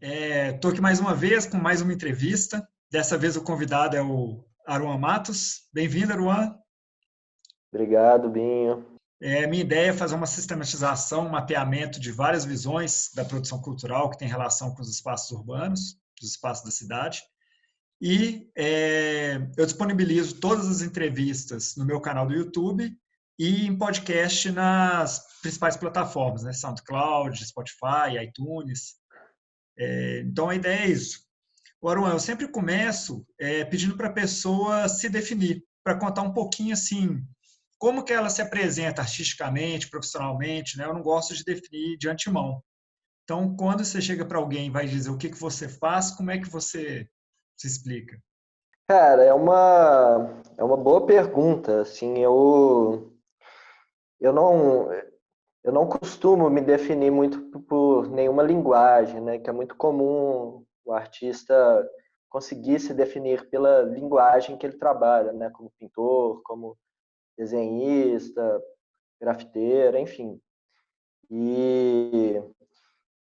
Estou aqui mais uma vez com mais uma entrevista. Dessa vez o convidado é o Aruan Matos. Bem-vindo, Aruan. Obrigado, Binho. Minha ideia é fazer uma sistematização, um mapeamento de várias visões da produção cultural que tem relação com os espaços urbanos, os espaços da cidade. Eu disponibilizo todas as entrevistas no meu canal do YouTube e em podcast nas principais plataformas, né? SoundCloud, Spotify, iTunes. Então a ideia é isso. Aruan, eu sempre começo pedindo para a pessoa se definir, para contar um pouquinho assim, como que ela se apresenta artisticamente, profissionalmente, né? Eu não gosto de definir de antemão. Então, quando você chega para alguém e vai dizer o que que você faz, como é que você se explica? Cara, é uma boa pergunta. Assim, eu não, eu não costumo me definir muito por nenhuma linguagem, né? Que é muito comum o artista conseguir se definir pela linguagem que ele trabalha, né? Como pintor, como desenhista, grafiteiro, enfim. E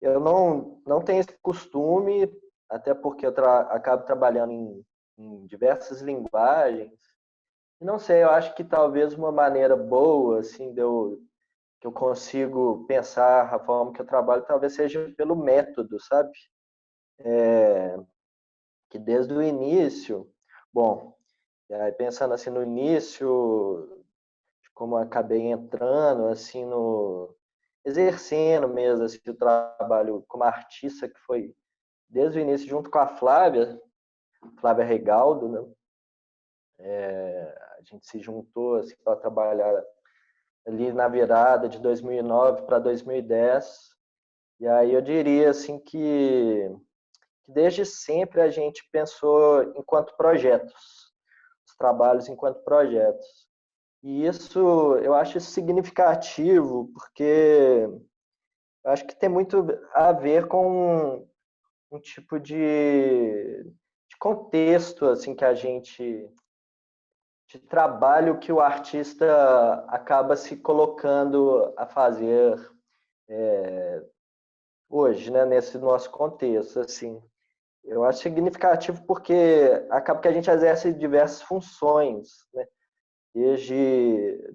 eu não tenho esse costume, até porque eu acabo trabalhando em diversas linguagens. E não sei, eu acho que talvez uma maneira boa, assim, que eu consigo pensar a forma que eu trabalho, talvez seja pelo método, sabe? Que desde o início, bom, pensando assim no início, de como eu acabei entrando, assim, exercendo mesmo assim, o trabalho como artista, que foi desde o início, junto com a Flávia Regaldo, né? A gente se juntou assim, para trabalhar ali na virada de 2009 para 2010. E aí eu diria assim que desde sempre a gente pensou enquanto projetos, os trabalhos enquanto projetos. E isso, eu acho isso significativo, porque eu acho que tem muito a ver com um tipo de contexto assim que a gente de trabalho que o artista acaba se colocando a fazer hoje, né, nesse nosso contexto, assim. Eu acho significativo porque acaba que a gente exerce diversas funções, né? Desde,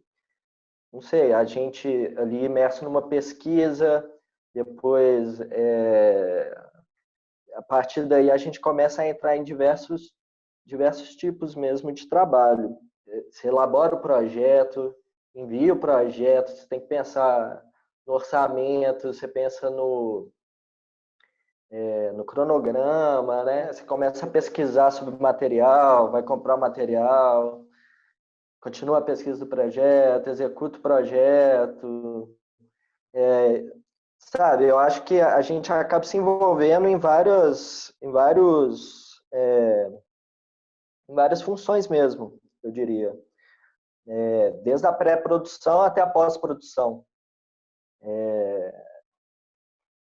não sei, a gente ali imerso numa pesquisa, depois, a partir daí a gente começa a entrar em diversos tipos mesmo de trabalho. Você elabora o projeto, envia o projeto, você tem que pensar no orçamento, você pensa no cronograma, né? Você começa a pesquisar sobre material, vai comprar material, continua a pesquisa do projeto, executa o projeto. Sabe, eu acho que a gente acaba se envolvendo em várias funções mesmo, eu diria. Desde a pré-produção até a pós-produção.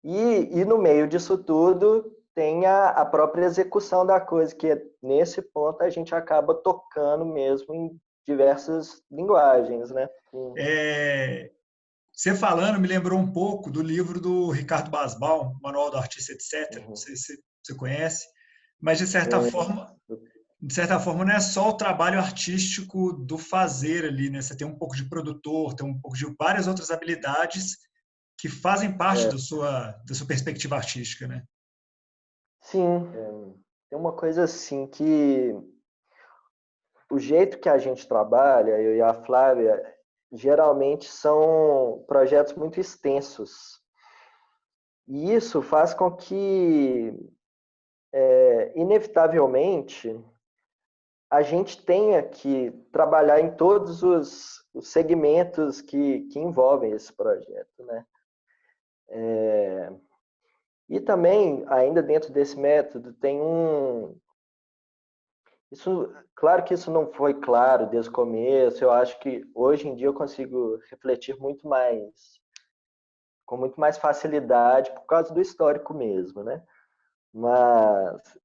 E no meio disso tudo tem a própria execução da coisa, que nesse ponto a gente acaba tocando mesmo em diversas linguagens, né? Você falando me lembrou um pouco do livro do Ricardo Basbaum, Manual do Artista, etc. Não Uhum. sei se você conhece, mas Conheço. de certa forma não é só o trabalho artístico do fazer ali, né? Você tem um pouco de produtor, tem um pouco de várias outras habilidades que fazem parte da sua perspectiva artística, né? Sim, tem uma coisa assim que o jeito que a gente trabalha, eu e a Flávia, geralmente são projetos muito extensos. E isso faz com que, inevitavelmente, a gente tenha que trabalhar em todos os segmentos que envolvem esse projeto, né? E também, ainda dentro desse método, tem isso, claro que isso não foi claro desde o começo. Eu acho que hoje em dia eu consigo refletir com muito mais facilidade por causa do histórico mesmo, né? Mas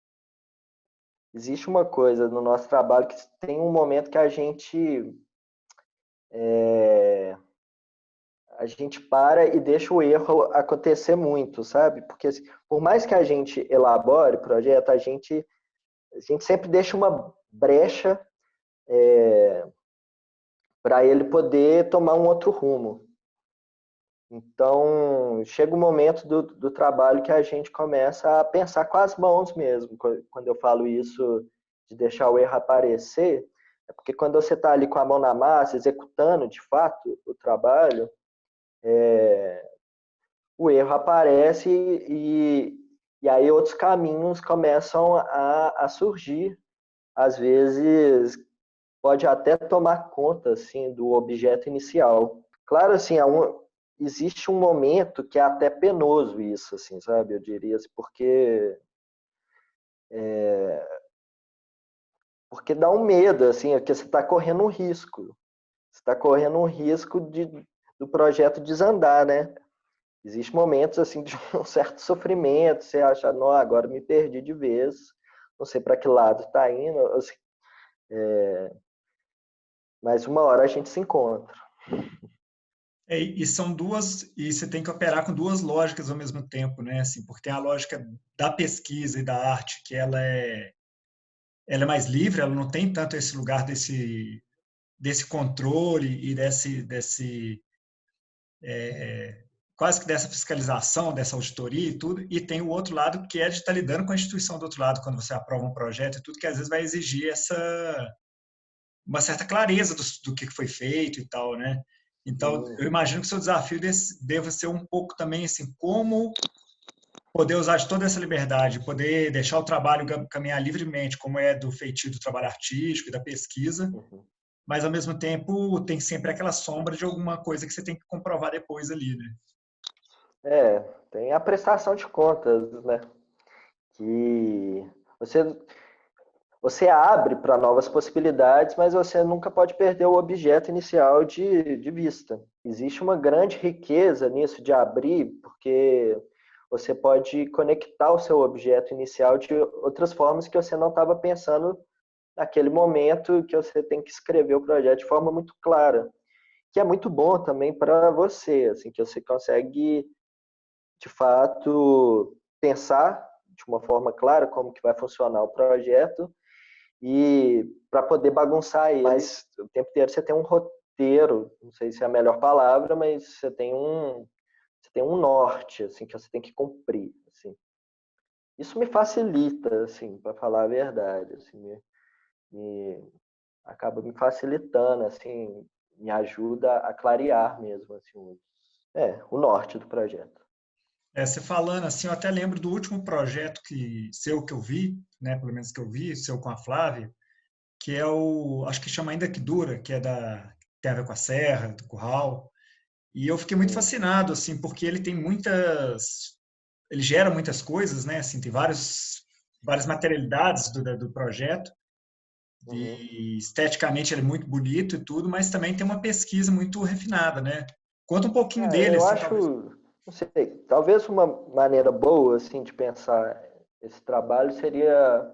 existe uma coisa no nosso trabalho que tem um momento que a gente para e deixa o erro acontecer muito, sabe? Porque assim, por mais que a gente elabore o projeto, a gente sempre deixa uma brecha para ele poder tomar um outro rumo. Então, chega um momento do trabalho que a gente começa a pensar com as mãos mesmo. Quando eu falo isso de deixar o erro aparecer, é porque quando você está ali com a mão na massa, executando de fato o trabalho, o erro aparece e aí outros caminhos começam a surgir. Às vezes, pode até tomar conta assim, do objeto inicial. Claro, assim, existe um momento que é até penoso isso, assim, sabe? Eu diria, assim, porque dá um medo, assim, porque você está correndo um risco. Você está correndo um risco do projeto desandar, né? Existem momentos, assim, de um certo sofrimento, você acha, não, agora me perdi de vez, não sei para que lado está indo, assim, mas uma hora a gente se encontra. E são duas, e você tem que operar com duas lógicas ao mesmo tempo, né? Assim, porque tem a lógica da pesquisa e da arte, que ela é mais livre, ela não tem tanto esse lugar desse controle e quase que dessa fiscalização, dessa auditoria e tudo, e tem o outro lado que é de estar lidando com a instituição do outro lado, quando você aprova um projeto e tudo, que às vezes vai exigir uma certa clareza do que foi feito e tal, né? Então, eu imagino que o seu desafio deva ser um pouco também assim, como poder usar de toda essa liberdade, poder deixar o trabalho caminhar livremente, como é do feitio do trabalho artístico e da pesquisa, Uhum. mas ao mesmo tempo tem sempre aquela sombra de alguma coisa que você tem que comprovar depois ali, né? Tem a prestação de contas, né? Que você abre para novas possibilidades, mas você nunca pode perder o objeto inicial de vista. Existe uma grande riqueza nisso de abrir, porque você pode conectar o seu objeto inicial de outras formas que você não estava pensando naquele momento que você tem que escrever o projeto de forma muito clara, que é muito bom também para você, assim, que você consegue de fato pensar de uma forma clara como que vai funcionar o projeto e para poder bagunçar ele. Mas o tempo inteiro você tem um roteiro, não sei se é a melhor palavra, mas você tem um norte assim que você tem que cumprir, assim. Isso me facilita, assim, para falar a verdade, assim, acaba me facilitando, assim, me ajuda a clarear mesmo, assim, o norte do projeto. Você falando assim, eu até lembro do último projeto seu que eu vi, né, pelo menos que eu vi, seu com a Flávia, que é acho que chama Ainda que Dura, que tem a ver com a Serra, do Curral. E eu fiquei muito Sim. fascinado, assim, porque ele gera muitas coisas, né, assim, tem várias materialidades do projeto, Uhum. e esteticamente ele é muito bonito e tudo, mas também tem uma pesquisa muito refinada, né? Conta um pouquinho dele, Eu assim, acho, talvez. não sei, talvez uma maneira boa, assim, de pensar esse trabalho seria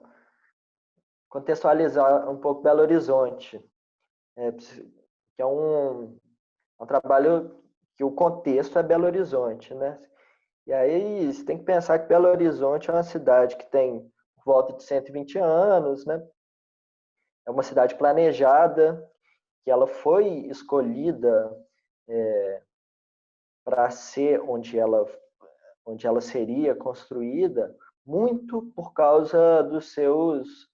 contextualizar um pouco Belo Horizonte, que é um trabalho que o contexto é Belo Horizonte, né? E aí você tem que pensar que Belo Horizonte é uma cidade que tem por volta de 120 anos, né? É uma cidade planejada, que ela foi escolhida para ser onde ela seria construída, muito por causa dos seus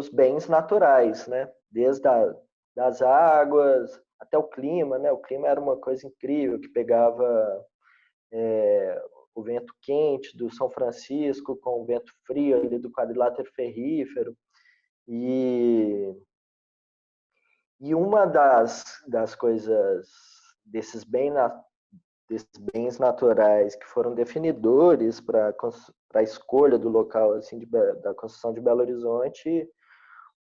bens naturais, né? Desde das águas até o clima, né? O clima era uma coisa incrível que pegava o vento quente do São Francisco com o vento frio ali do quadrilátero ferrífero e uma das coisas desses bens naturais que foram definidores para a escolha do local assim da construção de Belo Horizonte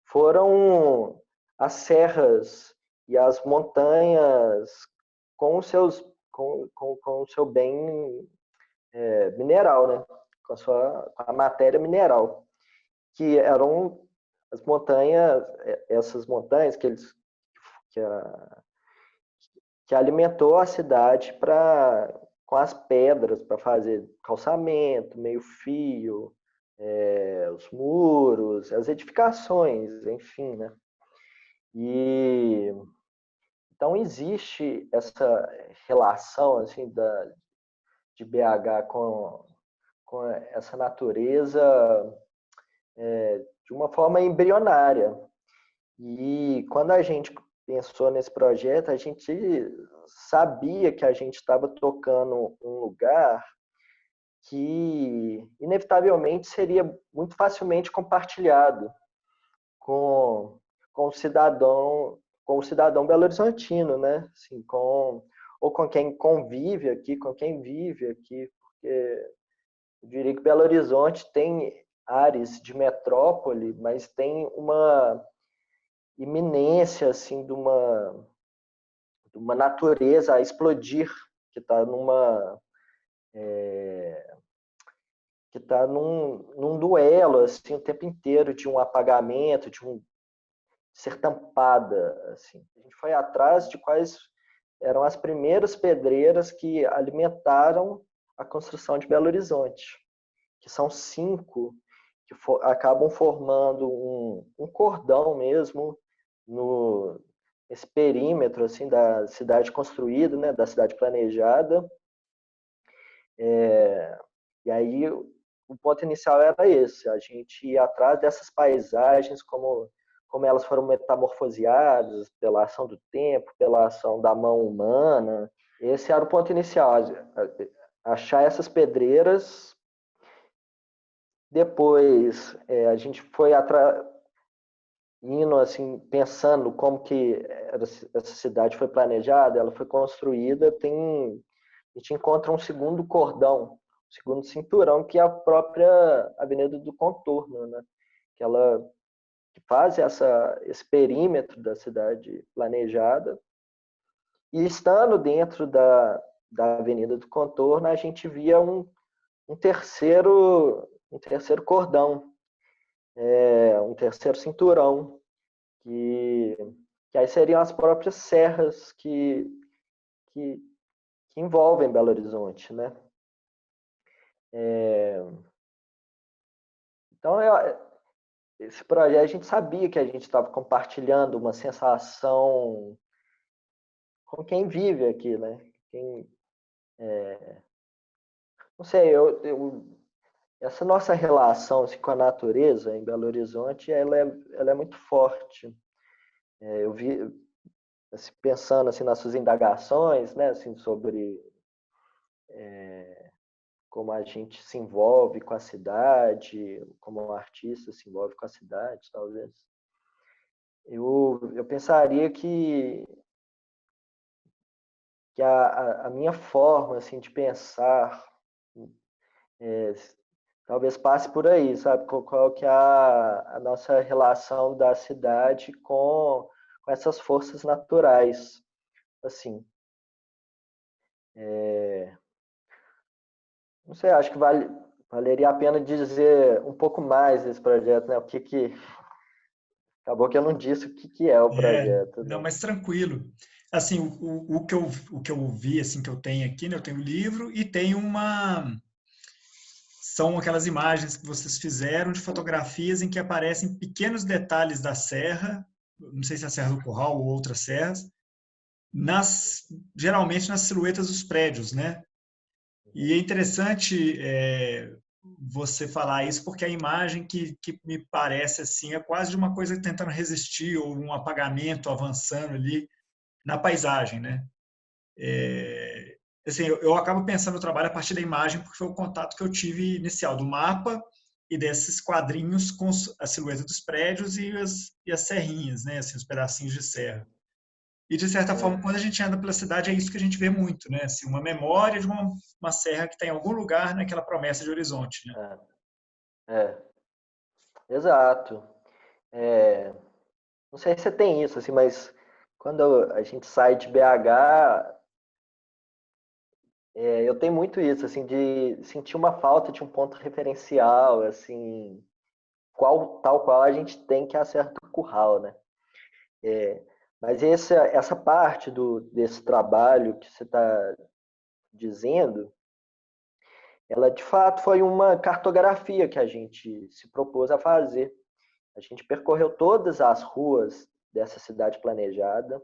foram as serras e as montanhas com os seus com o seu bem mineral, né? Com a matéria mineral, que eram as montanhas, essas montanhas que que alimentou a cidade com as pedras para fazer calçamento, meio-fio, os muros, as edificações, enfim, né? E então existe essa relação assim de BH com essa natureza de uma forma embrionária. E quando a gente pensou nesse projeto, a gente sabia que a gente estava tocando um lugar que inevitavelmente seria muito facilmente compartilhado com, com o cidadão belo-horizontino, né? Assim, ou com quem convive aqui, com quem vive aqui, porque eu diria que Belo Horizonte tem áreas de metrópole, mas tem uma iminência assim de uma natureza a explodir que está num duelo assim o tempo inteiro de um apagamento, de ser tampada assim. A gente foi atrás de quais eram as primeiras pedreiras que alimentaram a construção de Belo Horizonte, que são 5 que acabam formando um cordão mesmo esse perímetro assim da cidade construída, né, da cidade planejada. E aí o ponto inicial era esse, a gente ir atrás dessas paisagens, como elas foram metamorfoseadas pela ação do tempo, pela ação da mão humana. Esse era o ponto inicial, achar essas pedreiras. Depois a gente foi indo assim, pensando como que essa cidade foi planejada, ela foi construída, a gente encontra um segundo cordão, um segundo cinturão, que é a própria Avenida do Contorno, né? Que faz esse perímetro da cidade planejada. E estando dentro da Avenida do Contorno, a gente via um terceiro cordão, um terceiro cinturão, que aí seriam as próprias serras que envolvem Belo Horizonte, né? Então, esse projeto, a gente sabia que a gente estava compartilhando uma sensação com quem vive aqui, né? Não sei, essa nossa relação assim, com a natureza em Belo Horizonte, ela é muito forte. Eu vi, assim, pensando assim, nas suas indagações, né, assim, sobre como a gente se envolve com a cidade, como um artista se envolve com a cidade, talvez. Eu pensaria que a minha forma assim, de pensar talvez passe por aí, sabe? Qual que é a nossa relação da cidade com essas forças naturais, assim. Não sei, acho que valeria a pena dizer um pouco mais desse projeto, né? Acabou que eu não disse o que é o projeto, Não, né? mas tranquilo. Assim, o que eu vi, assim, que eu tenho aqui, né? Eu tenho um livro e tenho são aquelas imagens que vocês fizeram de fotografias em que aparecem pequenos detalhes da serra, não sei se é a Serra do Curral ou outras serras, geralmente nas silhuetas dos prédios, né? E é interessante você falar isso porque a imagem que me parece assim é quase de uma coisa tentando resistir ou um apagamento avançando ali na paisagem, né? Assim, eu acabo pensando no trabalho a partir da imagem porque foi o contato que eu tive inicial do mapa e desses quadrinhos com a silhueta dos prédios e as serrinhas, né? Assim, os pedacinhos de serra. E, de certa forma, quando a gente anda pela cidade, é isso que a gente vê muito, né? Assim, uma memória de uma serra que está em algum lugar naquela promessa de horizonte, né? É, exato. Não sei se você tem isso, assim, mas quando a gente sai de BH, eu tenho muito isso, assim, de sentir uma falta de um ponto referencial, assim, tal qual a gente tem que é a Serra do Curral, né? Mas essa parte desse trabalho que você está dizendo, ela de fato foi uma cartografia que a gente se propôs a fazer. A gente percorreu todas as ruas dessa cidade planejada.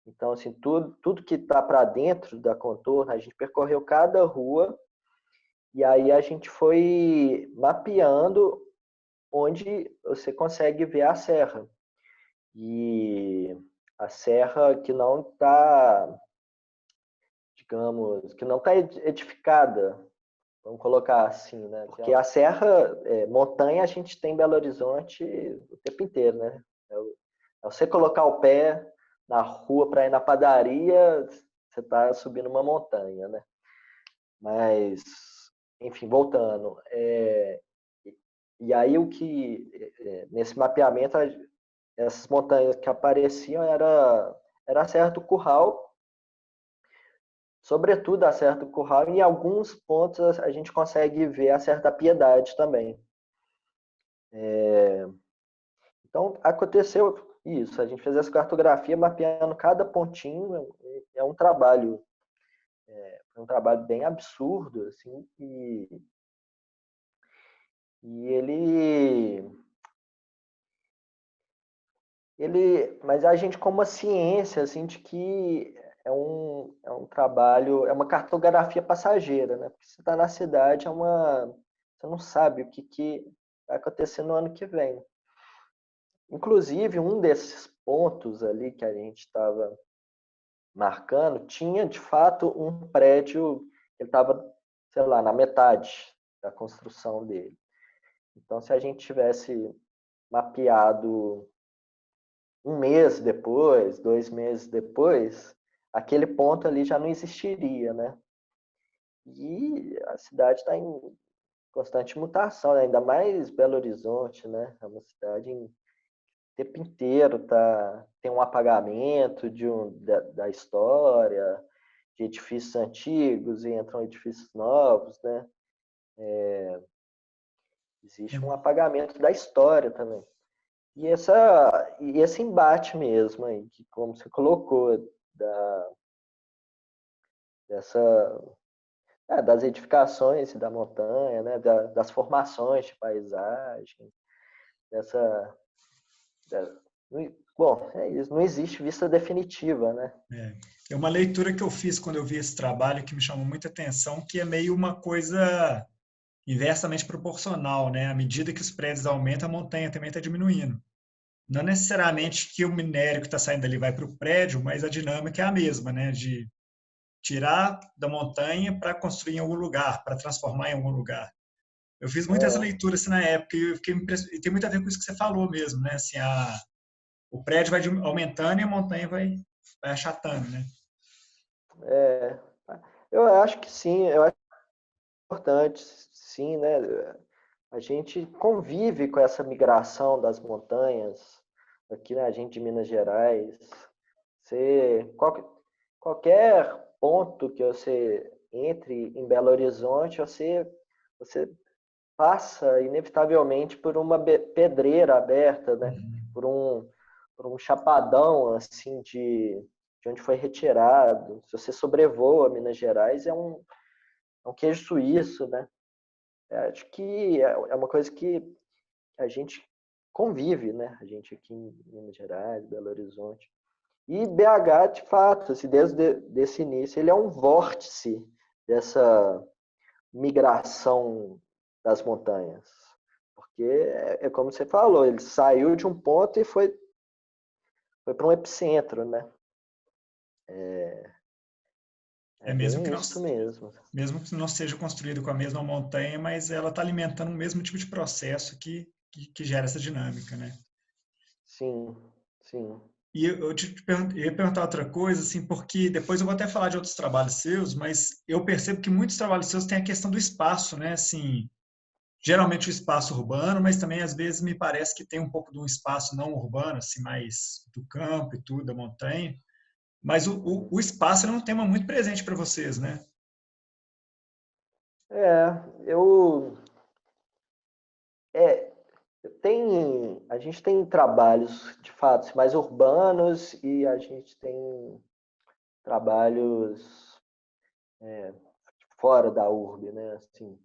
Então, assim, tudo que está para dentro da contorno, a gente percorreu cada rua e aí a gente foi mapeando onde você consegue ver a serra. E a serra que não está, digamos, que não está edificada, vamos colocar assim, né? Porque a serra, montanha, a gente tem em Belo Horizonte o tempo inteiro, né? É você colocar o pé na rua para ir na padaria, você está subindo uma montanha, né? Mas, enfim, voltando. E aí nesse mapeamento, essas montanhas que apareciam era a Serra do Curral, sobretudo a Serra do Curral, e em alguns pontos a gente consegue ver a Serra da Piedade também. Então, aconteceu isso, a gente fez essa cartografia mapeando cada pontinho, é um trabalho bem absurdo, assim, e mas a gente com uma ciência, assim, de que é um trabalho, é uma cartografia passageira, né? Porque você está na cidade, você não sabe o que vai acontecer no ano que vem. Inclusive, um desses pontos ali que a gente estava marcando tinha, de fato, um prédio que estava, sei lá, na metade da construção dele. Então, se a gente tivesse mapeado um mês depois, 2 meses depois, aquele ponto ali já não existiria, né? E a cidade está em constante mutação, né? Ainda mais Belo Horizonte, né? É uma cidade em tempo inteiro tem um apagamento da história, de edifícios antigos e entram edifícios novos, né? Existe um apagamento da história também. E esse embate mesmo aí, que como você colocou, dessa, das edificações da montanha, né? Das formações de paisagem, dessa, da, bom, é isso, não existe vista definitiva, né? É uma leitura que eu fiz quando eu vi esse trabalho que me chamou muita atenção, que é meio uma coisa inversamente proporcional, né? À medida que os prédios aumentam, a montanha também está diminuindo. Não necessariamente que o minério que está saindo dali vai para o prédio, mas a dinâmica é a mesma, né? De tirar da montanha para construir em algum lugar, para transformar em algum lugar. Eu fiz muito essa É, leitura assim, na época e eu fiquei impressionado. E tem muito a ver com isso que você falou mesmo, né? Assim, o prédio vai aumentando e a montanha vai achatando, né? é, eu acho que sim, eu acho importante, sim, né? A gente convive com essa migração das montanhas, aqui, né, a gente de Minas Gerais. Você, qualquer ponto que você entre em Belo Horizonte, você passa inevitavelmente por uma pedreira aberta, né? Uhum. Por por um chapadão assim de onde foi retirado. Se você sobrevoa Minas Gerais, é um queijo suíço, né? Acho que é uma coisa que a gente convive, né? A gente aqui em Minas Gerais, Belo Horizonte. E BH, de fato, assim, desde esse início, ele é um vórtice dessa migração das montanhas. Porque é como você falou, ele saiu de um ponto e foi para um epicentro, né? É É bem isso mesmo. mesmo que não seja construído com a mesma montanha, mas ela está alimentando o mesmo tipo de processo que gera essa dinâmica, né? Sim, sim. E eu ia perguntar outra coisa, assim, porque depois eu vou até falar de outros trabalhos seus, mas eu percebo que muitos trabalhos seus têm a questão do espaço, né? Assim, geralmente o espaço urbano, mas também às vezes me parece que tem um pouco de um espaço não urbano, assim, mais do campo e tudo, da montanha. Mas o espaço é um tema muito presente para vocês, né? É, eu. É, tem trabalhos, de fato, mais urbanos e a gente tem trabalhos fora da urbe, né? Assim,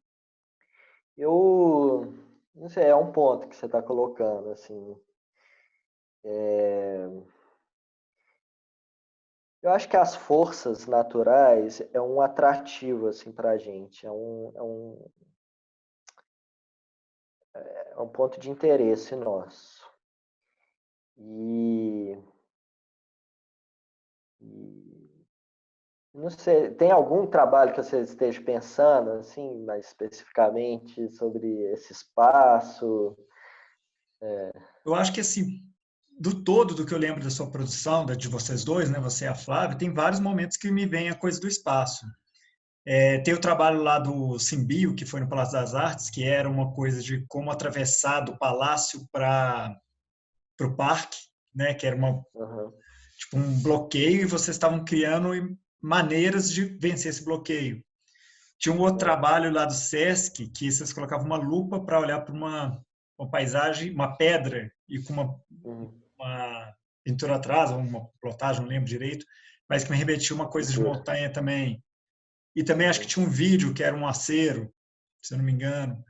eu não sei, é um ponto que você está colocando, assim. Eu acho que as forças naturais é um atrativo assim para a gente, é um ponto de interesse nosso. E não sei, tem algum trabalho que você esteja pensando, assim, mais especificamente sobre esse espaço? Eu acho que, assim, do todo do que eu lembro da sua produção, de vocês dois, né, você e a Flávia, tem vários momentos que me vem a coisa do espaço. Tem o trabalho lá do Simbio, que foi no Palácio das Artes, que era uma coisa de como atravessar do palácio para o parque, né, que era Uhum. tipo um bloqueio, e vocês estavam criando maneiras de vencer esse bloqueio. Tinha um outro trabalho lá do Sesc, que vocês colocavam uma lupa para olhar para uma paisagem, uma pedra, e com Uhum. uma pintura atrás, ou uma plotagem, não lembro direito, mas que me remetia uma coisa de Pintura. montanha também. E também acho que Uhum. tinha um vídeo que era um acero, se eu não me engano.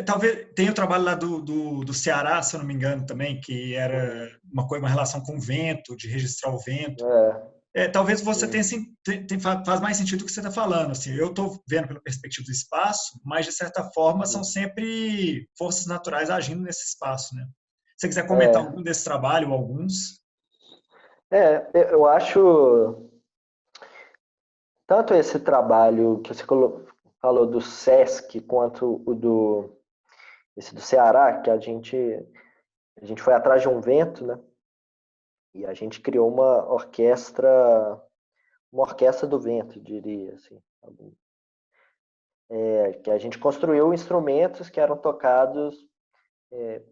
Talvez tenha o trabalho lá do Ceará, se eu não me engano, também, que era Uhum. uma relação com o vento, de registrar o vento. É, Talvez você tenha, sim. assim, faz mais sentido o que você está falando. Assim, eu estou vendo pela perspectiva do espaço, mas, de certa forma, são Uhum. sempre forças naturais agindo nesse espaço. Né? Se você quiser comentar É, algum desse trabalho, ou alguns. eu acho tanto esse trabalho que você falou do SESC quanto esse do Ceará, que a gente foi atrás de um vento, né? E a gente criou uma orquestra do vento, diria assim. Que a gente construiu instrumentos que eram tocados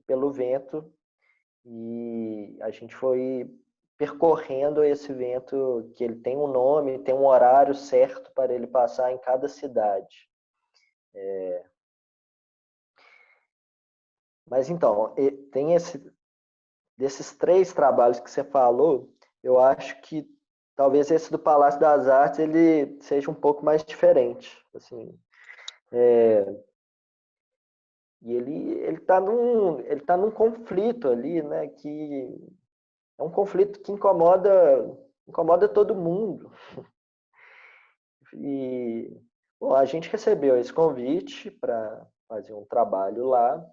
pelo vento e a gente foi percorrendo esse vento, que ele tem um nome, tem um horário certo para ele passar em cada cidade. Mas então, tem desses 3 trabalhos que você falou, eu acho que talvez esse do Palácio das Artes ele seja um pouco mais diferente, assim. E ele tá num conflito ali, né, que é um conflito que incomoda todo mundo. E bom, a gente recebeu esse convite para fazer um trabalho lá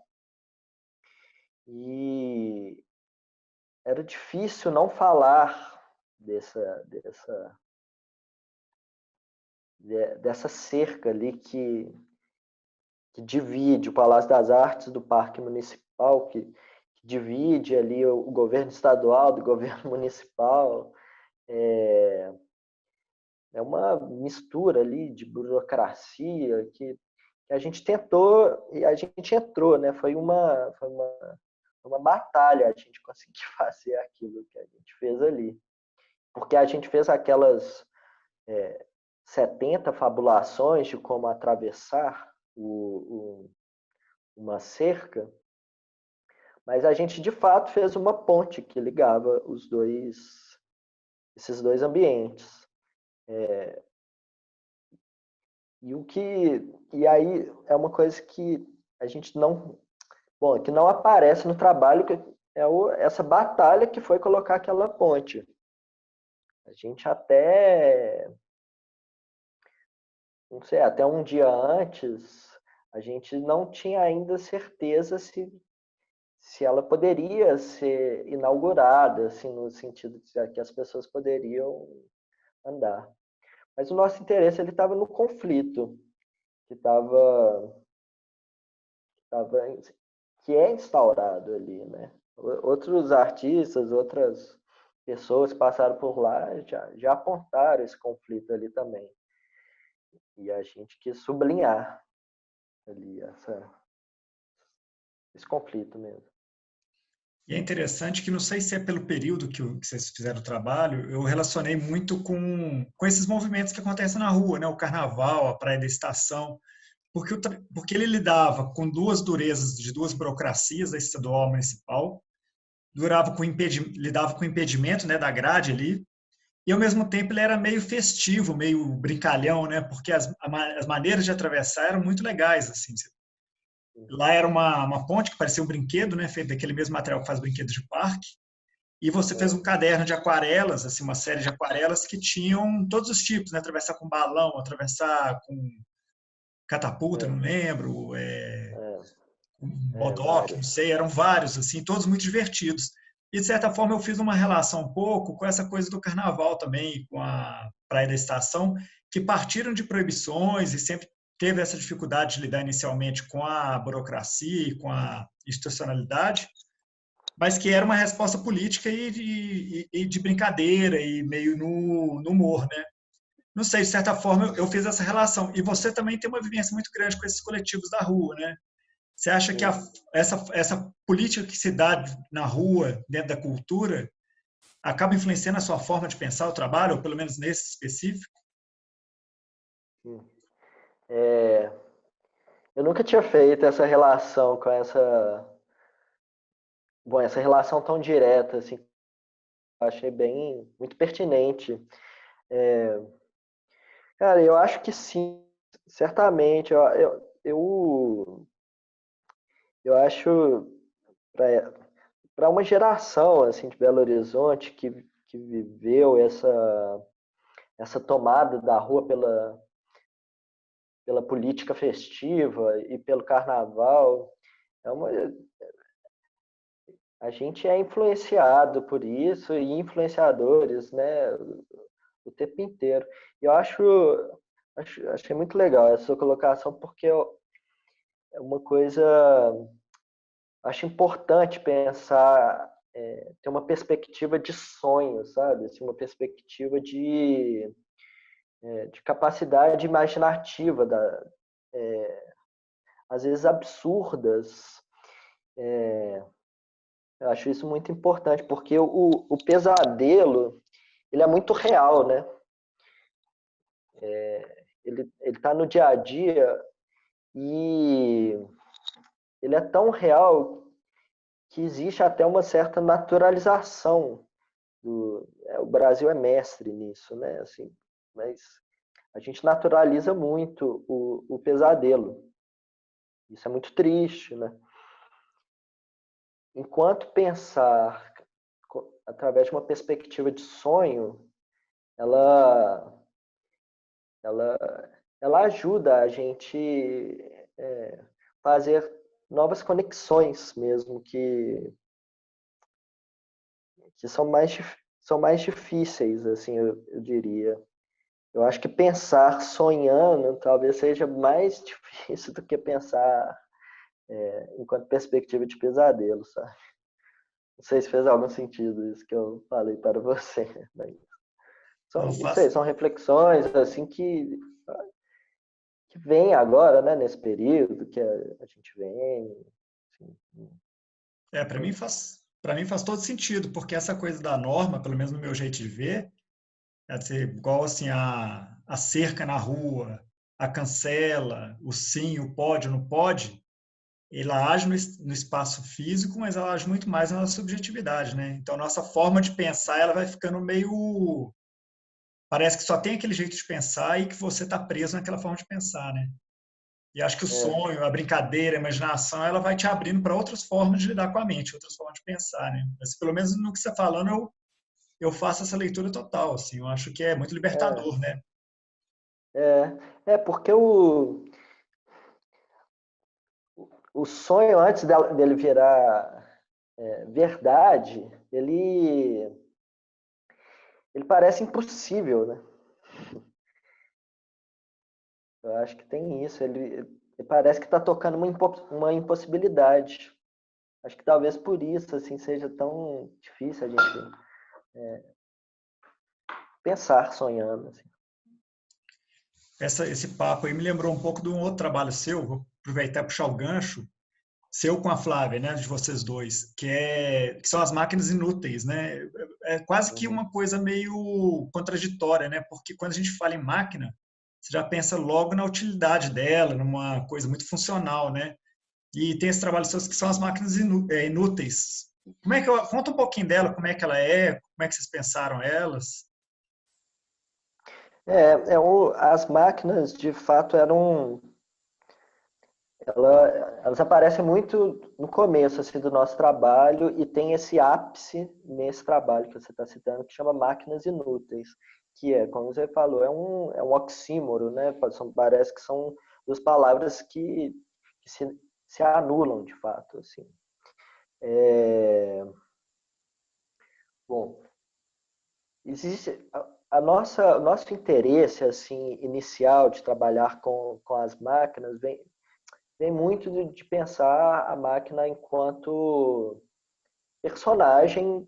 e era difícil não falar dessa cerca ali que divide o Palácio das Artes do Parque Municipal, que divide ali o governo estadual do governo municipal. É uma mistura ali de burocracia que a gente tentou e a gente entrou, né? Foi uma batalha a gente conseguir fazer aquilo que a gente fez ali. Porque a gente fez aquelas 70 fabulações de como atravessar uma cerca, mas a gente de fato fez uma ponte que ligava esses dois ambientes. E aí é uma coisa que a gente não, bom, que não aparece no trabalho, que é essa batalha que foi colocar aquela ponte. A gente não sei, até um dia antes, a gente não tinha ainda certeza se ela poderia ser inaugurada, assim, no sentido de que as pessoas poderiam andar. Mas o nosso interesse ele estava no conflito que que é instaurado ali, né? Outros artistas, outras pessoas que passaram por lá já apontaram esse conflito ali também. E a gente quis sublinhar ali esse conflito mesmo. E é interessante que, não sei se é pelo período que vocês fizeram o trabalho, eu relacionei muito com esses movimentos que acontecem na rua, né? O carnaval, a Praia da Estação. porque ele lidava com duas durezas de duas burocracias, a estadual e a municipal, lidava com o impedimento, né, da grade ali, e ao mesmo tempo ele era meio festivo, meio brincalhão, né, porque as maneiras de atravessar eram muito legais, assim. Lá era uma ponte que parecia um brinquedo, né, feito daquele mesmo material que faz brinquedos de parque, e você fez um caderno de aquarelas, assim, uma série de aquarelas que tinham todos os tipos, né, atravessar com balão, atravessar com catapulta, não lembro, bodoque, não Vários. sei, eram vários, assim, todos muito divertidos. E, de certa forma, eu fiz uma relação um pouco com essa coisa do carnaval também, com a Praia da Estação, que partiram de proibições e sempre teve essa dificuldade de lidar inicialmente com a burocracia e com a institucionalidade, mas que era uma resposta política e de brincadeira e meio no humor, né? Não sei, de certa forma eu fiz essa relação. E você também tem uma vivência muito grande com esses coletivos da rua, né? Você acha que essa política que se dá na rua, dentro da cultura, acaba influenciando a sua forma de pensar o trabalho, ou pelo menos nesse específico? É, eu nunca tinha feito essa relação com essa relação tão direta, assim, eu achei bem, muito pertinente. Cara, eu acho que sim, certamente. Eu acho para uma geração assim de Belo Horizonte que viveu essa tomada da rua pela política festiva e pelo carnaval, é uma, a gente é influenciado por isso e influenciadores, né, o tempo inteiro. E eu achei muito legal essa sua colocação, porque é uma coisa, acho importante pensar, ter uma perspectiva de sonho, sabe? Assim, uma perspectiva de capacidade imaginativa, às vezes absurdas. Eu acho isso muito importante, porque o pesadelo, ele é muito real, né? Ele está no dia a dia e ele é tão real que existe até uma certa naturalização o Brasil é mestre nisso, né? Assim, mas a gente naturaliza muito o pesadelo. Isso é muito triste, né? Enquanto pensar através de uma perspectiva de sonho, ela, ela, ela ajuda a gente fazer novas conexões mesmo que são mais difíceis, assim, eu diria. Eu acho que pensar sonhando talvez seja mais difícil do que pensar enquanto perspectiva de pesadelo, sabe? Não sei se fez algum sentido isso que eu falei para você, mas Não não sei, faz. são reflexões assim que vêm agora, né, nesse período que a gente vem. Assim, Para mim faz todo sentido, porque essa coisa da norma, pelo menos no meu jeito de ver, é dizer, igual assim a cerca na rua, a cancela, o sim, o pode, o não pode, ela age no espaço físico, mas ela age muito mais na nossa subjetividade, né? Então, nossa forma de pensar, ela vai ficando meio... Parece que só tem aquele jeito de pensar e que você está preso naquela forma de pensar, né? E acho que o é, sonho, a brincadeira, a imaginação, ela vai te abrindo para outras formas de lidar com a mente, outras formas de pensar, né? Mas pelo menos no que você está falando, eu faço essa leitura total, assim. Eu acho que é muito é, libertador, né? porque o sonho, antes dele virar verdade, ele parece impossível, né? Eu acho que tem isso. Ele parece que está tocando uma impossibilidade. Acho que talvez por isso assim seja tão difícil a gente pensar sonhando. Assim. Esse papo aí me lembrou um pouco de um outro trabalho seu, vou aproveitar e puxar o gancho, seu com a Flávia, né, de vocês dois, que são as máquinas inúteis, né? É quase que Uhum. uma coisa meio contraditória, né? Porque quando a gente fala em máquina, você já pensa logo na utilidade dela, numa coisa muito funcional, né? E tem esse trabalho seus que são as máquinas inúteis. Conta um pouquinho dela, como é que ela é, como é que vocês pensaram elas? As máquinas, de fato, elas aparecem muito no começo assim, do nosso trabalho e tem esse ápice nesse trabalho que você está citando, que chama máquinas inúteis, que é, como você falou, é um oxímoro, né? Parece que são duas palavras que se anulam de fato. Assim. Bom, existe o nosso interesse assim inicial de trabalhar com as máquinas vem muito de pensar a máquina enquanto personagem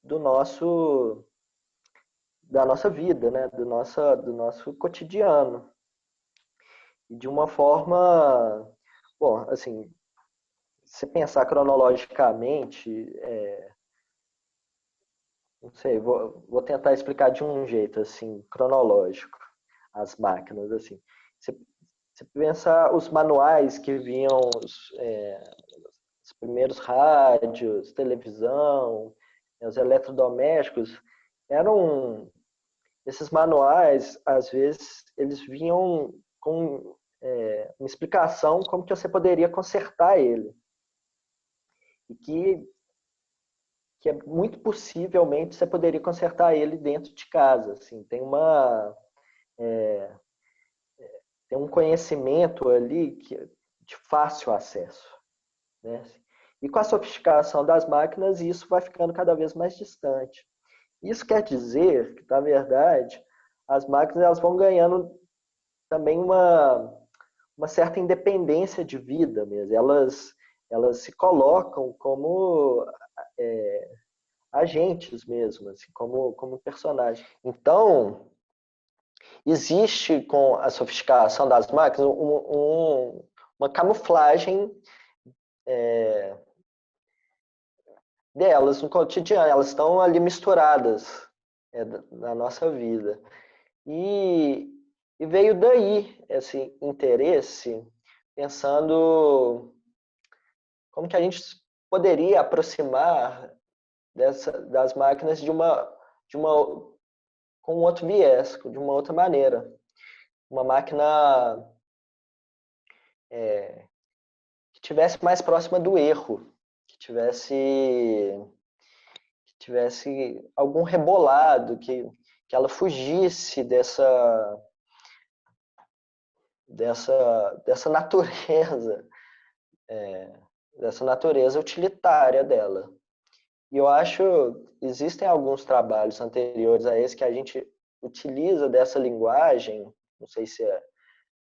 do da nossa vida, né? Do nosso cotidiano. E de uma forma, bom, assim, se pensar cronologicamente, não sei, vou tentar explicar de um jeito assim, cronológico, as máquinas, assim. Se pensar os manuais que vinham, os primeiros rádios, televisão, os eletrodomésticos, eram esses manuais, às vezes, eles vinham com uma explicação como que você poderia consertar ele. E que é muito possivelmente você poderia consertar ele dentro de casa. Assim. Tem um conhecimento ali de fácil acesso. Né? E com a sofisticação das máquinas, isso vai ficando cada vez mais distante. Isso quer dizer que, na verdade, as máquinas elas vão ganhando também uma certa independência de vida mesmo. Elas se colocam como agentes mesmo, assim, como personagens. Então, existe com a sofisticação das máquinas uma camuflagem delas no cotidiano. Elas estão ali misturadas na nossa vida. E veio daí esse interesse, pensando como que a gente poderia aproximar das máquinas com um outro viés, de uma outra maneira. Uma máquina que tivesse mais próxima do erro, que tivesse algum rebolado, que ela fugisse dessa natureza, dessa natureza utilitária dela. E eu acho existem alguns trabalhos anteriores a esse que a gente utiliza dessa linguagem, não sei se é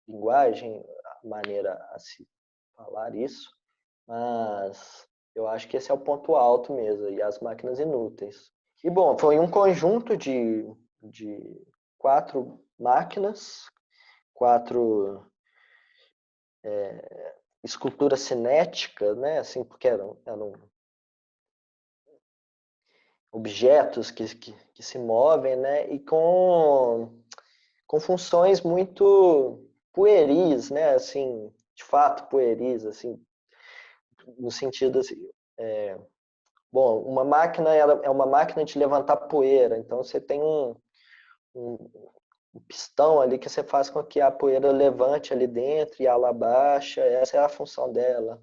linguagem a maneira a se falar isso, mas eu acho que esse é o ponto alto mesmo, e as máquinas inúteis. E bom, foi um conjunto de 4 máquinas, 4 esculturas cinéticas, né? Assim, porque eram objetos que se movem, né? E com funções muito pueris, né? Assim, de fato pueris, assim, no sentido assim, bom, uma máquina ela é uma máquina de levantar poeira, então você tem um pistão ali que você faz com que a poeira levante ali dentro e ela baixa, essa é a função dela.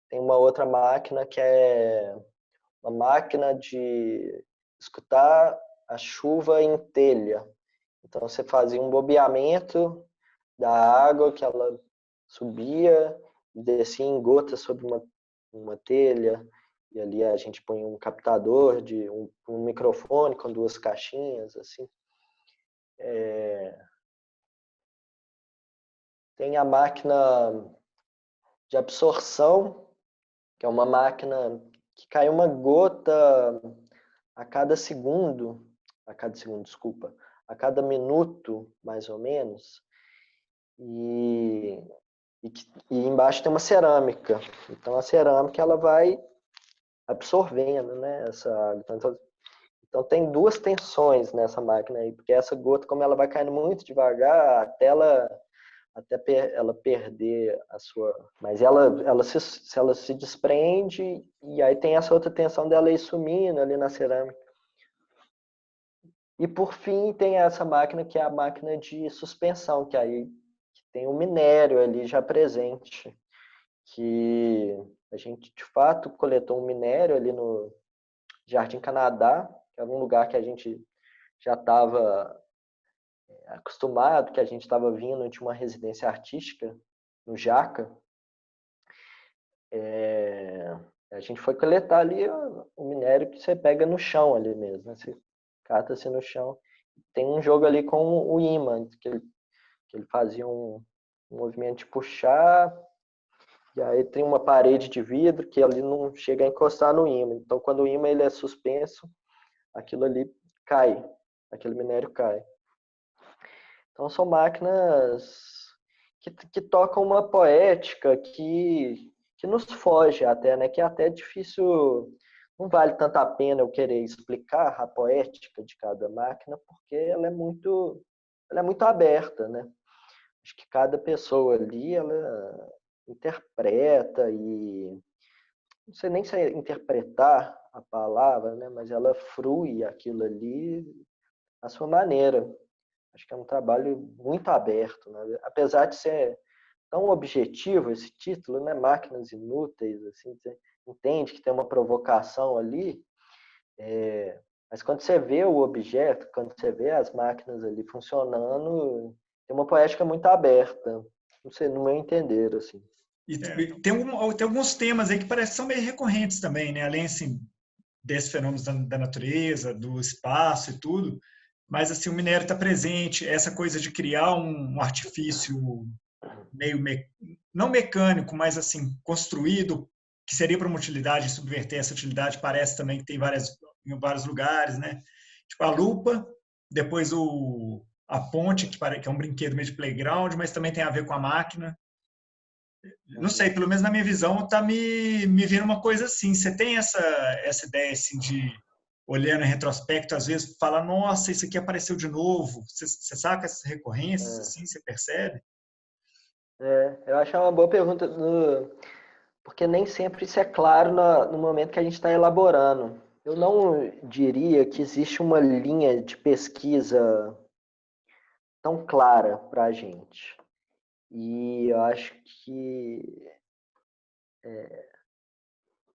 Tem uma outra máquina que é uma máquina de escutar a chuva em telha. Então você fazia um bobeamento da água que ela subia e descia em gotas sobre uma telha. E ali a gente põe um captador de um microfone com 2 caixinhas, assim. Tem a máquina de absorção, que é uma máquina que cai uma gota desculpa, a cada minuto, mais ou menos, e embaixo tem uma cerâmica. Então a cerâmica ela vai absorvendo, né, essa água. Então tem duas tensões nessa máquina aí, porque essa gota, como ela vai caindo muito devagar, até ela perder a sua... Mas ela se desprende, e aí tem essa outra tensão dela ir sumindo ali na cerâmica. E por fim tem essa máquina que é a máquina de suspensão, que aí tem um minério ali já presente, que a gente de fato coletou um minério ali no Jardim Canadá, que era um lugar que a gente já estava acostumado, que a gente estava vindo de uma residência artística no Jaca. A gente foi coletar ali o minério que você pega no chão ali mesmo, né? Você cata assim no chão. Tem um jogo ali com o ímã, que ele fazia um movimento de puxar, e aí tem uma parede de vidro que ali não chega a encostar no ímã. Então, quando o ímã ele é suspenso, aquilo ali cai, aquele minério cai. Então, são máquinas que tocam uma poética que nos foge até, né? Que é até difícil, não vale tanto a pena eu querer explicar a poética de cada máquina, porque ela é muito aberta, né? Acho que cada pessoa ali, ela interpreta e... Não sei nem se é interpretar a palavra, né? Mas ela frui aquilo ali à sua maneira. Acho que é um trabalho muito aberto, né? Apesar de ser tão objetivo esse título, né? Máquinas inúteis, assim, você entende que tem uma provocação ali, mas quando você vê o objeto, quando você vê as máquinas ali funcionando, tem uma poética muito aberta, não sei, no meu entender, assim. E tem alguns temas aí que parecem que são meio recorrentes também, né? Além, assim, desses fenômenos da natureza, do espaço e tudo, mas, assim, o minério está presente, essa coisa de criar um artifício meio, não mecânico, mas, assim, construído, que seria para uma utilidade, e subverter essa utilidade, parece também que tem em vários lugares, né? Tipo a lupa, depois a ponte, que é um brinquedo meio de playground, mas também tem a ver com a máquina. Não sei, pelo menos na minha visão, tá me vindo uma coisa assim. Você tem essa ideia assim de, olhando em retrospecto, às vezes falar, nossa, isso aqui apareceu de novo. Você saca essas recorrências assim, você percebe? Eu acho uma boa pergunta, porque nem sempre isso é claro no momento que a gente está elaborando. Eu não diria que existe uma linha de pesquisa tão clara para a gente. E eu acho que,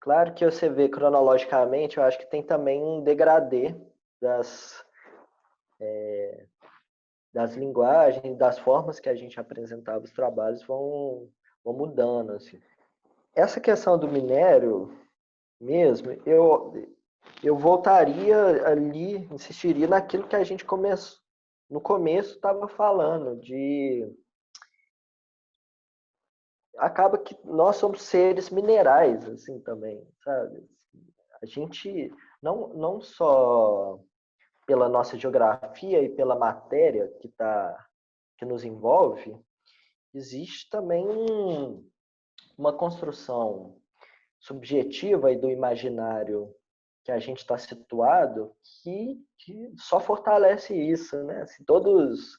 claro que você vê cronologicamente, eu acho que tem também um degradê das linguagens, das formas que a gente apresentava os trabalhos vão mudando, assim. Essa questão do minério mesmo, eu voltaria ali, insistiria naquilo que a gente no começo estava falando, acaba que nós somos seres minerais, assim, também, sabe? A gente, não só pela nossa geografia e pela matéria que nos envolve, existe também uma construção subjetiva e do imaginário que a gente está situado que só fortalece isso, né? Assim, todas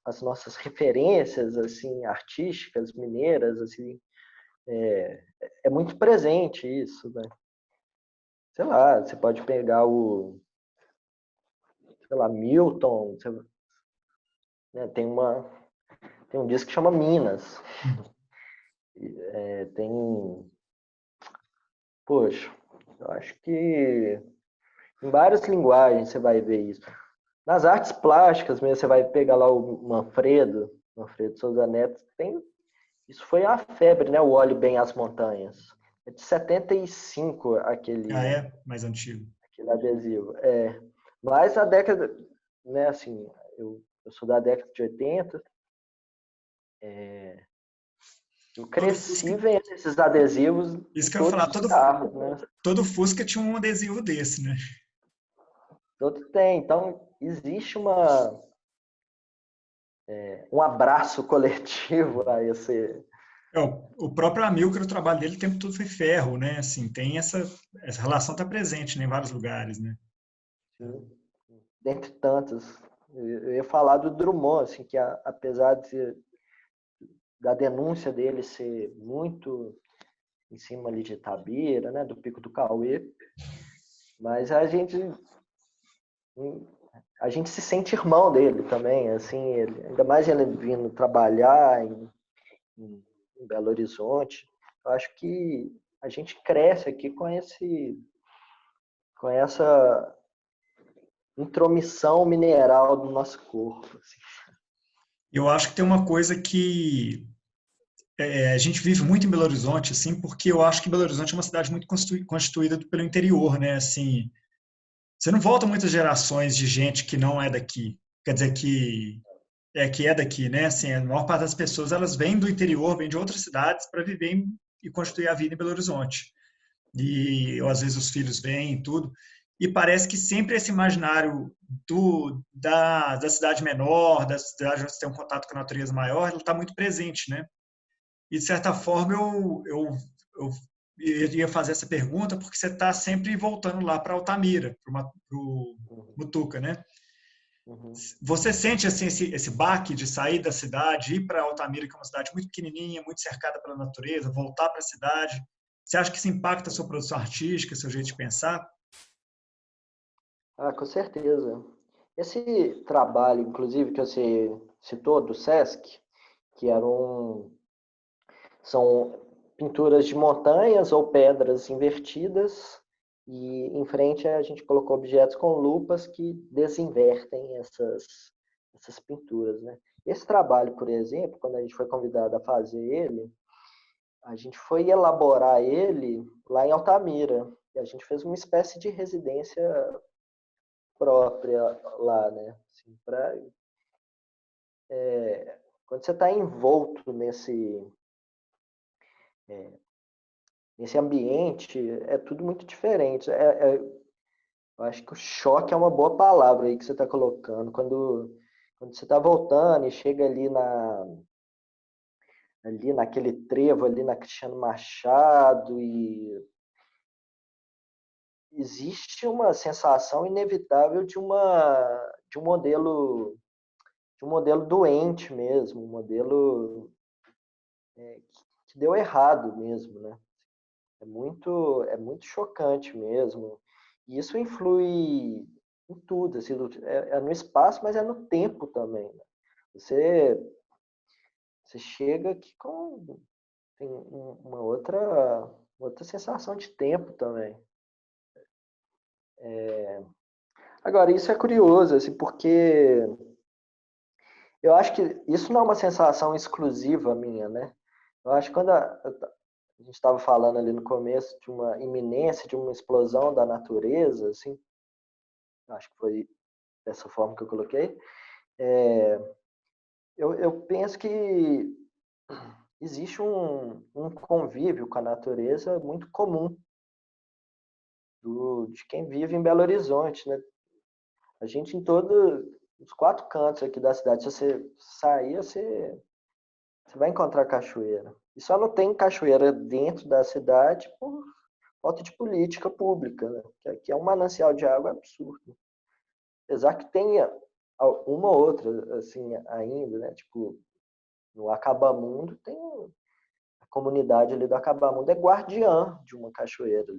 as nossas referências assim artísticas mineiras assim é muito presente isso, né? Sei lá, você pode pegar sei lá, Milton, né? Tem um disco que chama Minas, tem, poxa, eu acho que em várias linguagens você vai ver isso. Nas artes plásticas mesmo, você vai pegar lá o Manfredo Souza Neto, isso foi a febre, né? O Olhe Bem as Montanhas. É de 75 Ah, é? Mais antigo. aquele adesivo. Mas na década, né, assim, eu sou da década de 80, eu cresci vendo esses adesivos Isso em que eu ia todos falar, os carros, né? todo Fusca tinha um adesivo desse, né? Todo tem. Então, existe um abraço coletivo a esse... O próprio Amilcar, o trabalho dele, o tempo todo foi ferro, né? Assim, tem essa relação tá presente, né, em vários lugares, né? dentre tantas. Eu ia falar do Drummond, assim, que apesar da denúncia dele ser muito em cima ali de Itabira, né, do Pico do Cauê, mas a gente se sente irmão dele também, assim, ainda mais ele vindo trabalhar em Belo Horizonte. Eu acho que a gente cresce aqui com essa intromissão mineral do nosso corpo. Assim. Eu acho que tem uma coisa que a gente vive muito em Belo Horizonte, assim, porque eu acho que Belo Horizonte é uma cidade muito constituída pelo interior, né? Assim, você não volta muitas gerações de gente que não é daqui. Quer dizer que é daqui, né? Assim, a maior parte das pessoas elas vêm do interior, vêm de outras cidades para viver e constituir a vida em Belo Horizonte. E ou, às vezes os filhos vêm e tudo. E parece que sempre esse imaginário da cidade menor, da cidade onde você tem um contato com a natureza maior, ele está muito presente, né? E, de certa forma, eu iria fazer essa pergunta porque você está sempre voltando lá para Altamira, para o Mutuca, né? Uhum. Você sente assim, esse baque de sair da cidade, ir para Altamira, que é uma cidade muito pequenininha, muito cercada pela natureza, voltar para a cidade? Você acha que isso impacta a sua produção artística, seu jeito de pensar? Ah, com certeza. Esse trabalho, inclusive, que você citou, do Sesc, que são pinturas de montanhas ou pedras invertidas, e em frente a gente colocou objetos com lupas que desinvertem essas pinturas, né? Esse trabalho, por exemplo, quando a gente foi convidado a fazer ele, a gente foi elaborar ele lá em Altamira. E a gente fez uma espécie de residência própria lá, né? Assim, quando você está envolto nesse ambiente, é tudo muito diferente. Eu acho que o choque é uma boa palavra aí que você está colocando. Quando você está voltando e chega ali naquele trevo, ali na Cristiano Machado, e existe uma sensação inevitável de um modelo doente mesmo, um modelo que deu errado mesmo, né? É muito chocante mesmo. E isso influi em tudo, assim, é no espaço, mas é no tempo também, né? Você, você chega aqui tem uma outra sensação de tempo também. Agora, isso é curioso, assim, porque eu acho que isso não é uma sensação exclusiva minha, né? Eu acho que quando a gente estava falando ali no começo de uma iminência, de uma explosão da natureza, assim, acho que foi dessa forma que eu coloquei, eu penso que existe um convívio com a natureza muito comum de quem vive em Belo Horizonte, né? A gente em todos os 4 cantos aqui da cidade, se você sair, você vai encontrar cachoeira. E só não tem cachoeira dentro da cidade por falta de política pública, né? Que aqui é um manancial de água absurdo. Apesar que tenha uma ou outra, assim, ainda, né? Tipo, no Acabamundo tem a comunidade ali do Acabamundo é guardiã de uma cachoeira.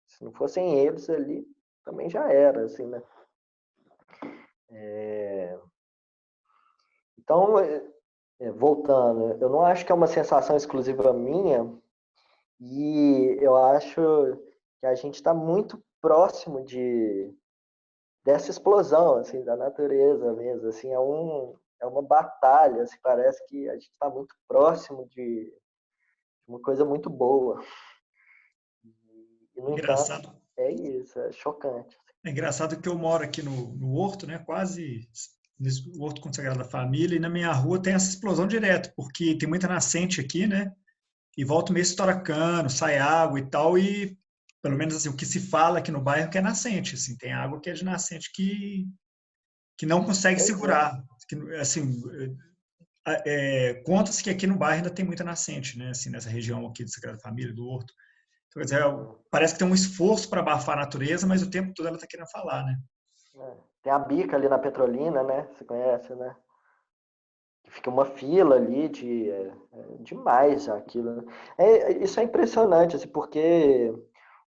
Se não fossem eles ali, também já era, assim, né? Então, voltando, eu não acho que é uma sensação exclusiva minha, e eu acho que a gente está muito próximo dessa explosão, assim, da natureza mesmo, assim, é uma batalha, assim, parece que a gente está muito próximo de uma coisa muito boa. E, no entanto, Engraçado. é isso, é chocante. É engraçado que eu moro aqui no Horto, né? Quase nesse Horto Consagrado da Família, e na minha rua tem essa explosão direto, porque tem muita nascente aqui, né? E volta o mês estoura cano, sai água e tal, e pelo menos assim, o que se fala aqui no bairro é que é nascente, assim, tem água que é de nascente que não consegue Pois é. segurar. Que, assim, conta-se que aqui no bairro ainda tem muita nascente, né? Assim, nessa região aqui de Sagrada Família, do Horto. Então, quer dizer, parece que tem um esforço para abafar a natureza, mas o tempo todo ela está querendo falar, né? Tem a bica ali na Petrolina, né? Você conhece, né? Fica uma fila ali demais aquilo, né? Isso é impressionante, assim, porque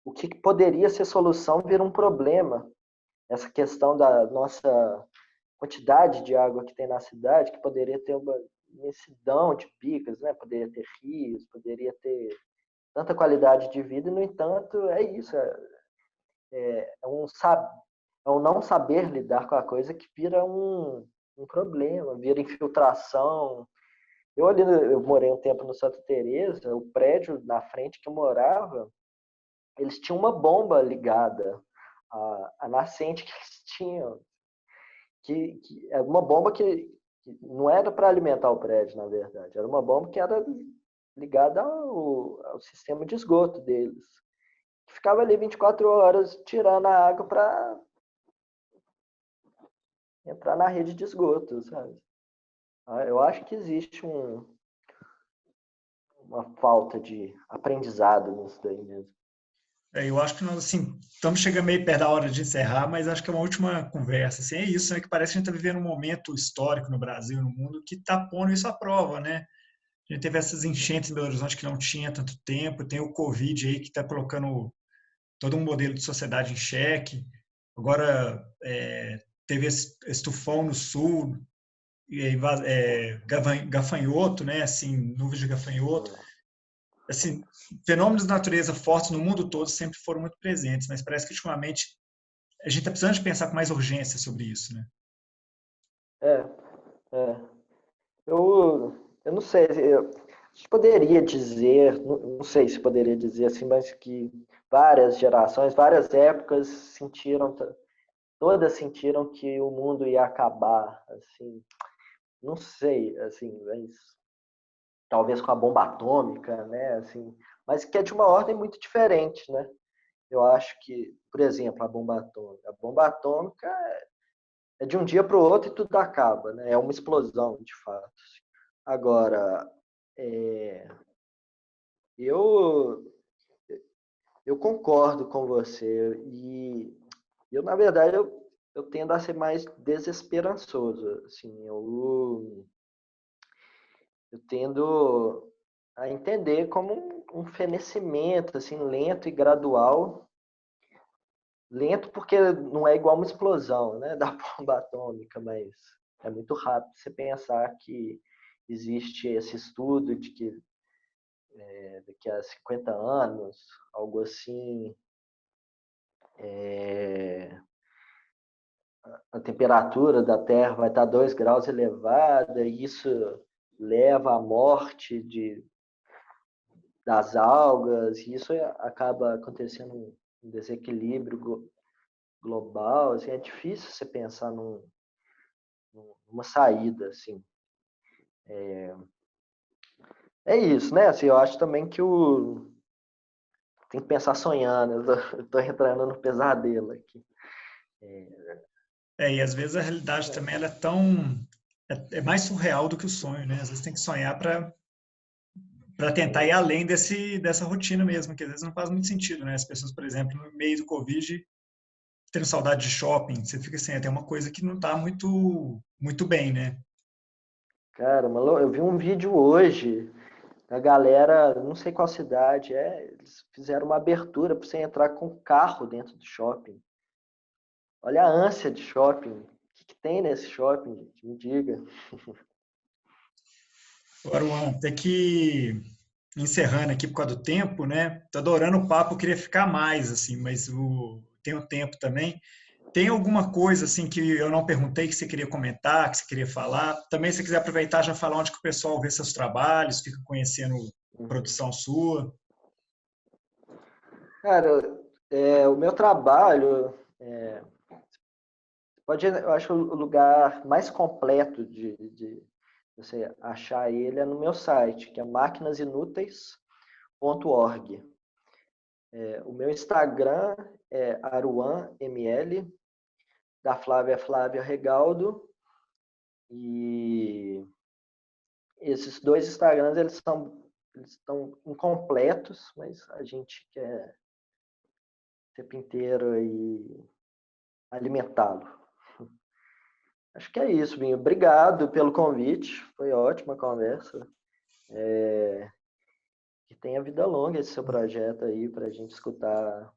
o que poderia ser solução vira um problema. Essa questão da nossa quantidade de água que tem na cidade, que poderia ter uma imensidão de bicas, né? Poderia ter rios, poderia ter tanta qualidade de vida, e, no entanto, é isso. É um não saber lidar com a coisa que vira um problema, vira infiltração. Eu morei um tempo no Santa Teresa, o prédio na frente que eu morava, eles tinham uma bomba ligada à nascente que eles tinham, que é uma bomba que não era para alimentar o prédio, na verdade, era uma bomba que era ligada ao sistema de esgoto deles, que ficava ali 24 horas tirando a água para entrar na rede de esgoto, sabe? Eu acho que existe uma falta de aprendizado nisso daí mesmo. Eu acho que nós, assim, estamos chegando meio perto da hora de encerrar, mas acho que é uma última conversa. Assim, é isso, né? Que parece que a gente está vivendo um momento histórico no Brasil, no mundo, que está pondo isso à prova, né? A gente teve essas enchentes em Belo Horizonte que não tinha tanto tempo, tem o Covid aí que está colocando todo um modelo de sociedade em xeque. Agora, teve esse tufão no sul, e aí, gafanhoto, né? Assim, nuvens de gafanhoto. Assim, fenômenos de natureza fortes no mundo todo sempre foram muito presentes, mas parece que ultimamente a gente está precisando de pensar com mais urgência sobre isso, né? É, é. Eu não sei, poderia dizer, não sei se poderia dizer assim, mas que várias gerações, várias épocas todas sentiram que o mundo ia acabar, assim, não sei, assim, mas talvez com a bomba atômica, né, assim, mas que é de uma ordem muito diferente, né? Eu acho que, por exemplo, a bomba atômica é de um dia para o outro e tudo acaba, né? É uma explosão, de fato. Agora, é, eu eu concordo com você e na verdade, eu tendo a ser mais desesperançoso, assim, eu tendo a entender como um fenecimento, assim, lento e gradual. Lento porque não é igual uma explosão, né, da bomba atômica, mas é muito rápido você pensar que existe esse estudo de que daqui a 50 anos, algo assim, é, a temperatura da Terra vai estar 2 graus elevada, e isso leva à morte das algas, e isso acaba acontecendo um desequilíbrio global. Assim, é difícil você pensar numa saída. Assim. É isso, né? Assim, eu acho também que tem que pensar sonhando. Eu tô entrando no pesadelo aqui. E às vezes a realidade também ela é tão é mais surreal do que o sonho, né? Às vezes tem que sonhar para tentar ir além dessa rotina mesmo, que às vezes não faz muito sentido, né? As pessoas, por exemplo, no meio do Covid, tendo saudade de shopping, você fica assim, tem uma coisa que não está muito bem, né? Cara, eu vi um vídeo hoje da galera, não sei qual cidade, eles fizeram uma abertura para você entrar com carro dentro do shopping. Olha a ânsia de shopping. O que tem nesse shopping, gente? Me diga. Agora, Juan, tem que encerrando aqui por causa do tempo, né? Tô adorando o papo, eu queria ficar mais, assim, mas tem o tempo também. Tem alguma coisa, assim, que eu não perguntei que você queria comentar, que você queria falar? Também, se você quiser aproveitar, já falar onde que o pessoal vê seus trabalhos, fica conhecendo Uhum. produção sua. Cara, o meu trabalho, eu acho que o lugar mais completo de você achar ele é no meu site, que é máquinasinúteis.org. O meu Instagram é aruanml, da Flávia Flávia Regaldo, e esses dois Instagrams eles estão incompletos, mas a gente quer o tempo inteiro aí alimentá-lo. Acho que é isso, Binho. Obrigado pelo convite. Foi ótima a conversa. Que tenha vida longa esse seu projeto aí, para a gente escutar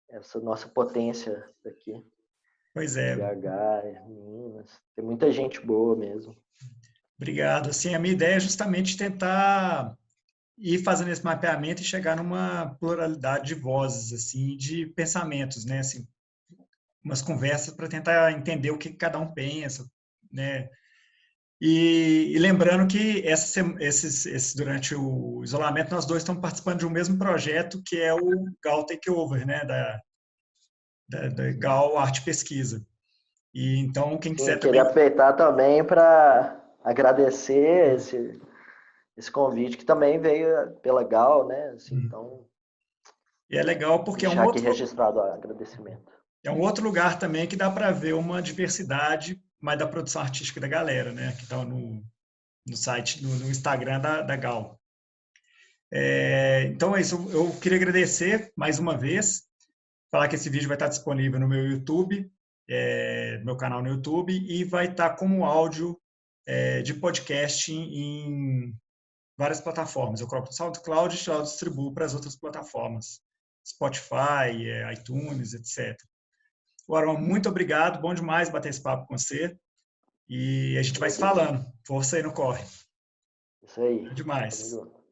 essa nossa potência daqui. Pois é. BH, Minas. Tem muita gente boa mesmo. Obrigado. Assim, a minha ideia é justamente tentar ir fazendo esse mapeamento e chegar numa pluralidade de vozes, assim, de pensamentos, né? Assim, umas conversas para tentar entender o que cada um pensa, né? E lembrando que durante o isolamento nós dois estamos participando de um mesmo projeto que é o GAL Takeover, né? Da GAL Arte Pesquisa. E então quem Sim, quiser queria também. aproveitar também para agradecer esse convite que também veio pela Gal, né? Assim, então, E é legal porque deixar aqui registrado o agradecimento. é um outro lugar também que dá para ver uma diversidade mais da produção artística da galera, né? Que está no site, no Instagram da Gal. Então é isso. Eu queria agradecer mais uma vez, falar que esse vídeo vai estar disponível no meu YouTube, no meu canal no YouTube, e vai estar como áudio de podcast em várias plataformas. Eu coloco no SoundCloud e eu distribuo para as outras plataformas, Spotify, iTunes, etc. Arão, muito obrigado, bom demais bater esse papo com você. E a gente vai se falando. Força aí no corre. Isso aí. Demais. Tamo junto.